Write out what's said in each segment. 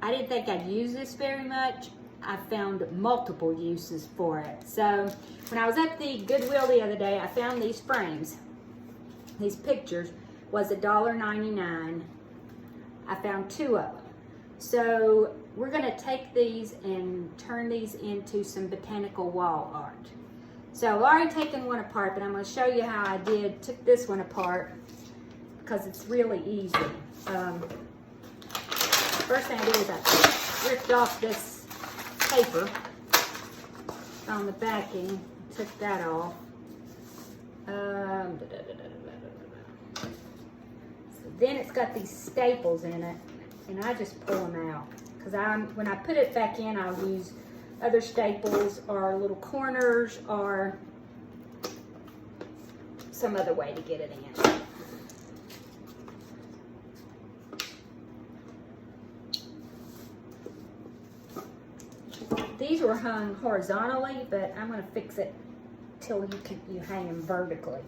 I didn't think I'd use this very much. I found multiple uses for it. So when I was at the Goodwill the other day, I found these frames. These pictures was $1.99. I found 2 of them. So we're gonna take these and turn these into some botanical wall art. So I've already taken one apart, but I'm gonna show you how I took this one apart because it's really easy. First thing I did is I ripped off this paper on the backing, took that off. So then it's got these staples in it, and I just pull them out because when I put it back in, I'll use other staples or little corners or some other way to get it in. These were hung horizontally, but I'm going to fix it till you hang them vertically.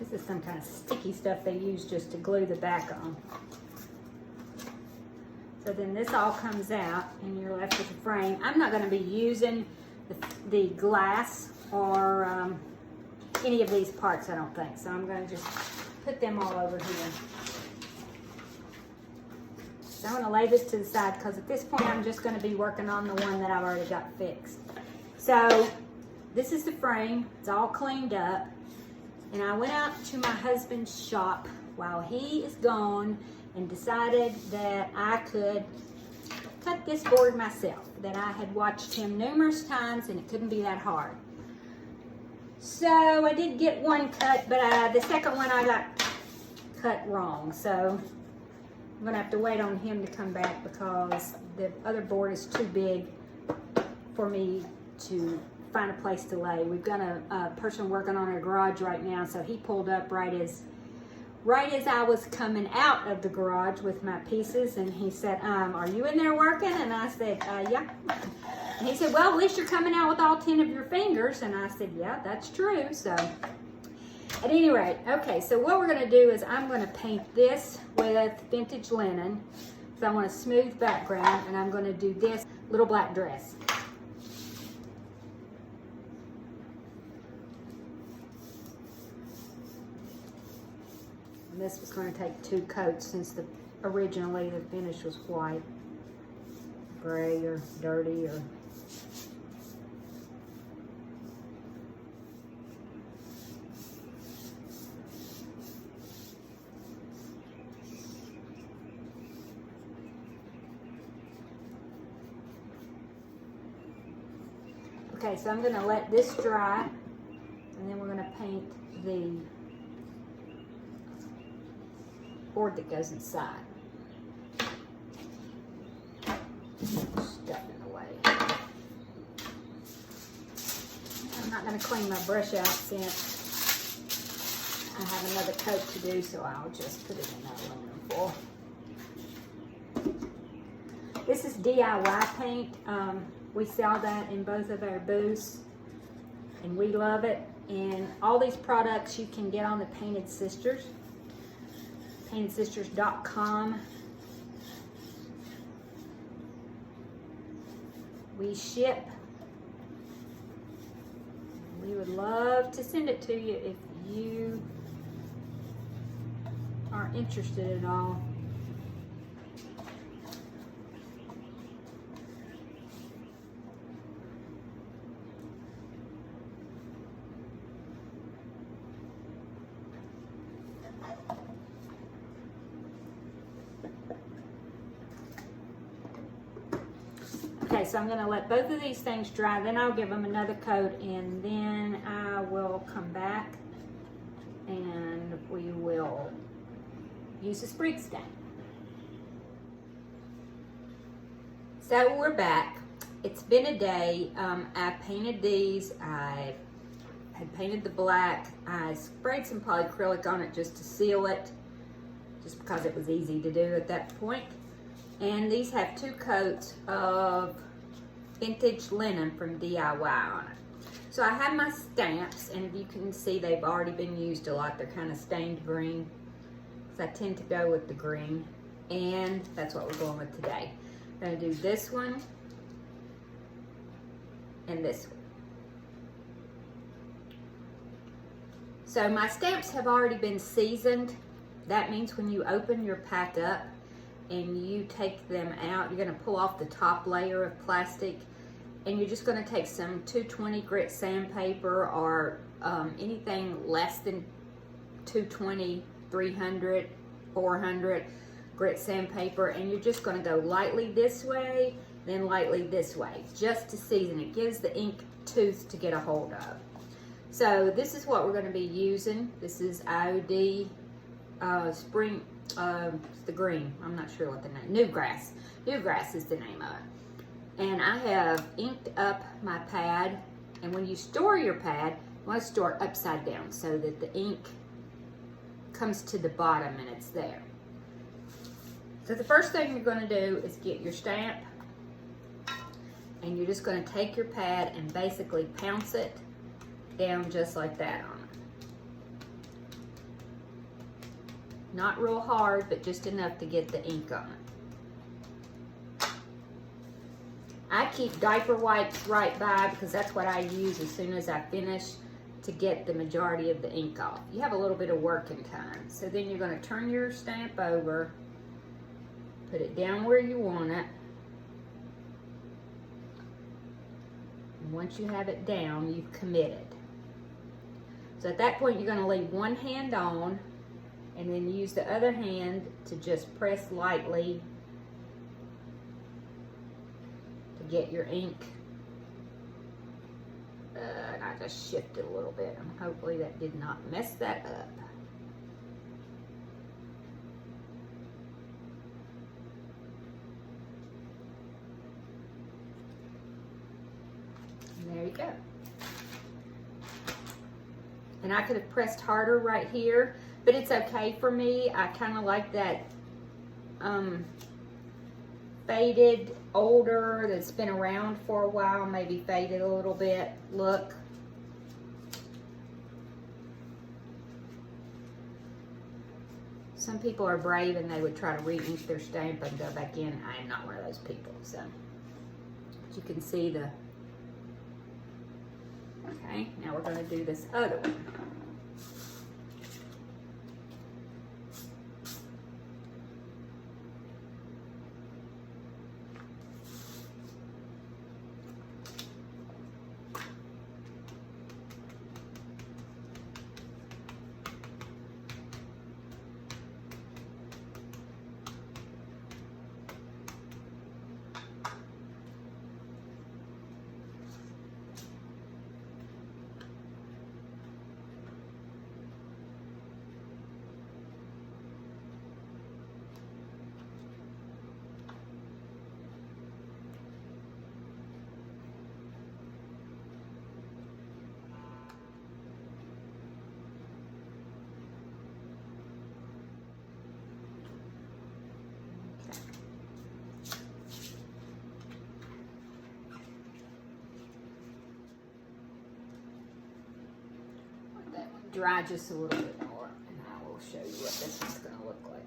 This is some kind of sticky stuff they use just to glue the back on. So then this all comes out and you're left with a frame. I'm not going to be using the glass or any of these parts, I don't think. So I'm going to just put them all over here. So I'm going to lay this to the side because at this point I'm just going to be working on the one that I've already got fixed. So this is the frame. It's all cleaned up. And I went out to my husband's shop while he is gone and decided that I could cut this board myself, that I had watched him numerous times and it couldn't be that hard. So I did get one cut, but the second one I got cut wrong. So I'm gonna have to wait on him to come back because the other board is too big for me to find a place to lay. We've got a person working on our garage right now, so he pulled up right as I was coming out of the garage with my pieces, and he said, are you in there working? And I said, yeah. And he said, well, at least you're coming out with all 10 of your fingers. And I said, yeah, that's true. So at any rate, okay, so what we're gonna do is I'm gonna paint this with vintage linen. So I want a smooth background, and I'm gonna do this little black dress. And this was going to take 2 coats since originally the finish was white, gray or dirty or. Okay, so I'm going to let this dry, and then we're going to paint the board that goes inside. Stuffing away. I'm not going to clean my brush out since I have another coat to do, so I'll just put it in that aluminum foil. This is DIY paint. We sell that in both of our booths, and we love it. And all these products you can get on the Painted Sisters. PaintedSisters.com. We ship. We would love to send it to you if you are interested at all. Okay, so I'm going to let both of these things dry, then I'll give them another coat, and then I will come back and we will use a Sprig Stamp. So we're back. It's been a day. I painted these. I had painted the black. I sprayed some polyacrylic on it just to seal it, just because it was easy to do at that point. And these have 2 coats of vintage linen from DIY on it. So I have my stamps, and you can see they've already been used a lot. They're kind of stained green, so I tend to go with the green, and that's what we're going with today. I'm going to do this one and this one. So my stamps have already been seasoned. That means when you open your pack up and you take them out, you're going to pull off the top layer of plastic, and you're just going to take some 220 grit sandpaper or anything less than 220, 300, 400 grit sandpaper, and you're just going to go lightly this way, then lightly this way, just to season. It gives the ink tooth to get a hold of. So this is what we're going to be using. This is IOD Spring, the green, I'm not sure what the name, Newgrass. Newgrass is the name of it. And I have inked up my pad, and when you store your pad, you want to store it upside down so that the ink comes to the bottom and it's there. So the first thing you're going to do is get your stamp, and you're just going to take your pad and basically pounce it down just like that on it. Not real hard, but just enough to get the ink on it. I keep diaper wipes right by because that's what I use as soon as I finish to get the majority of the ink off. You have a little bit of working time. So then you're going to turn your stamp over, put it down where you want it. And once you have it down, you've committed. So at that point, you're going to leave one hand on, and then use the other hand to just press lightly to get your ink. And I just shifted a little bit, and hopefully that did not mess that up. And there you go. And I could have pressed harder right here, but it's okay for me. I kind of like that faded, older, that's been around for a while, maybe faded a little bit look. Some people are brave and they would try to re-ink their stamp and go back in. I am not one of those people, so. But you can see the, okay, now we're going to do this other one. Dry just a little bit more, and I will show you what this is going to look like.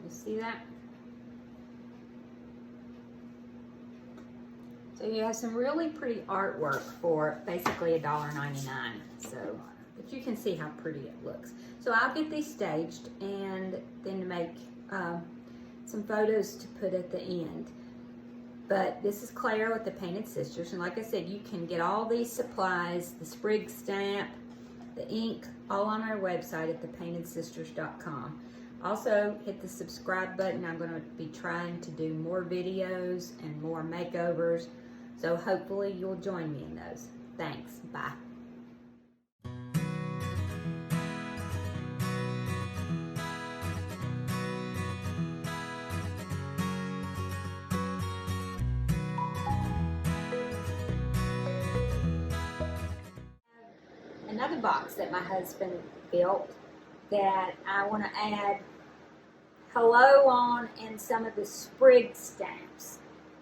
You see that? So you have some really pretty artwork for basically $1.99. So, but you can see how pretty it looks. So I'll get these staged and then make some photos to put at the end. But this is Claire with the Painted Sisters, and like I said, you can get all these supplies, the Sprig Stamp, the ink, all on our website at thepainedsisters.com. Also, hit the subscribe button. I'm going to be trying to do more videos and more makeovers, so hopefully you'll join me in those. Thanks. Bye. another box that my husband built that I want to add hello on and some of the Sprig stamps.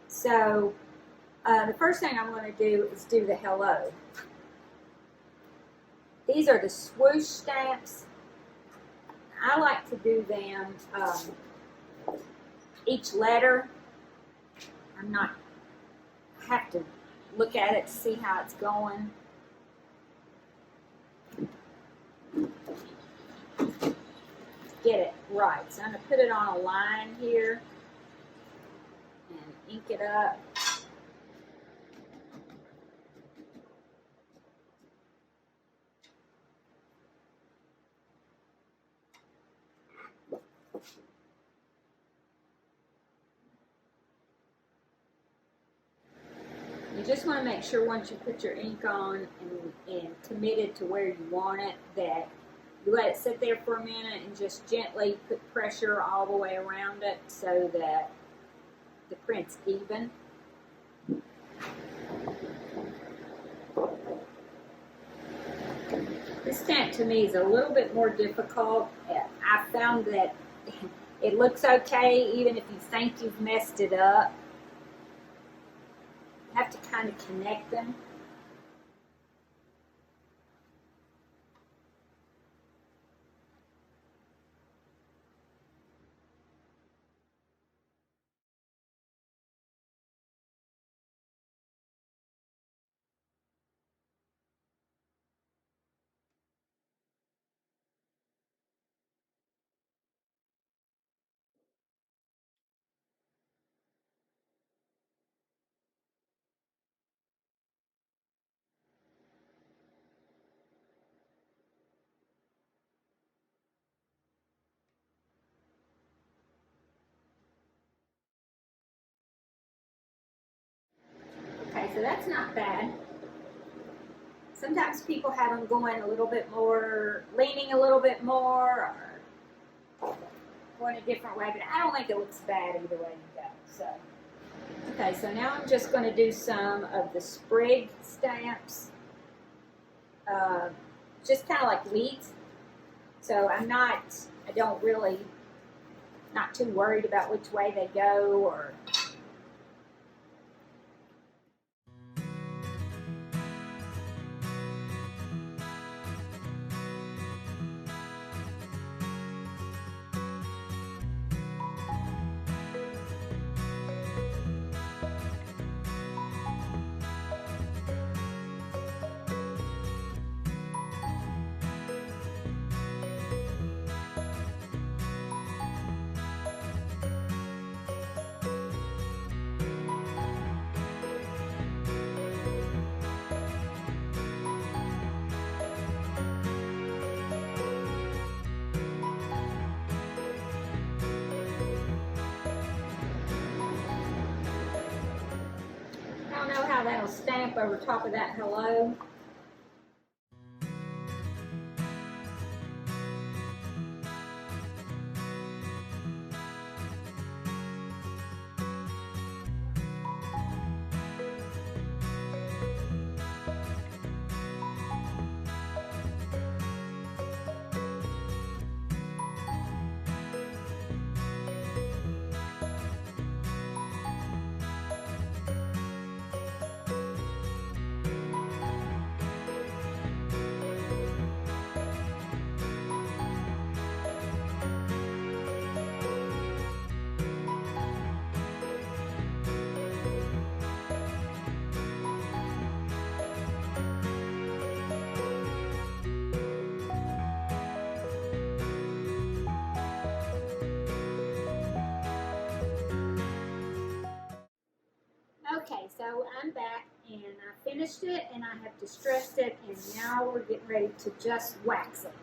So the first thing I'm going to do is do the hello. These are the swoosh stamps. I like to do them each letter. I have to look at it to see how it's going. Get it right. So I'm going to put it on a line here and ink it up. You just want to make sure once you put your ink on and committed to where you want it, that you let it sit there for a minute and just gently put pressure all the way around it so that the print's even. This stamp to me is a little bit more difficult. I found that it looks okay even if you think you've messed it up. You have to kind of connect them. Okay, so that's not bad. Sometimes people have them going a little bit more, leaning a little bit more, or going a different way, but I don't think it looks bad either way you go. So, okay, so now I'm just going to do some of the Sprig stamps, just kind of like leads. So not too worried about which way they go or. I don't know how that'll stamp over top of that hello. Okay, so I'm back and I finished it and I have distressed it, and now we're getting ready to just wax it.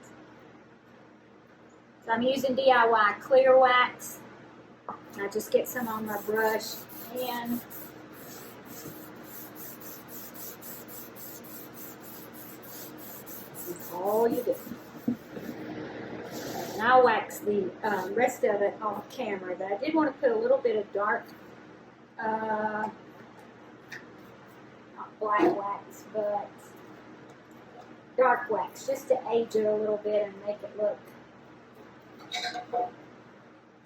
So I'm using DIY clear wax. I just get some on my brush and this is all you do. And I'll wax the rest of it off camera, but I did want to put a little bit of dark not black wax, but dark wax just to age it a little bit and make it look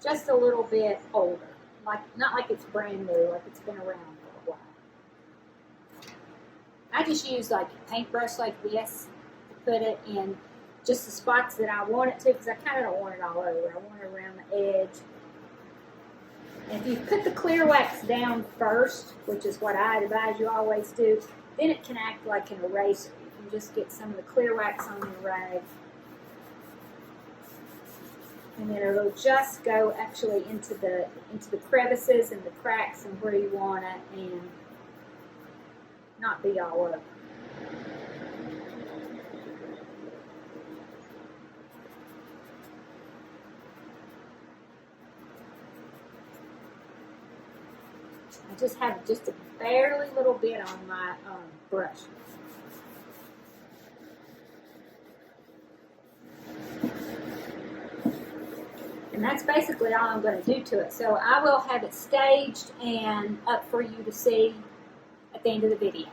just a little bit older. Like, not like it's brand new, like it's been around for a while. I just use like a paintbrush like this to put it in just the spots that I want it to, because I kind of don't want it all over. I want it around the edge. And if you put the clear wax down first, which is what I advise you always do, then it can act like an eraser. You can just get some of the clear wax on your rag, and then it'll just go actually into the crevices and the cracks and where you want it, and not be all over. I just have just a barely little bit on my brush. And that's basically all I'm going to do to it. So I will have it staged and up for you to see at the end of the video.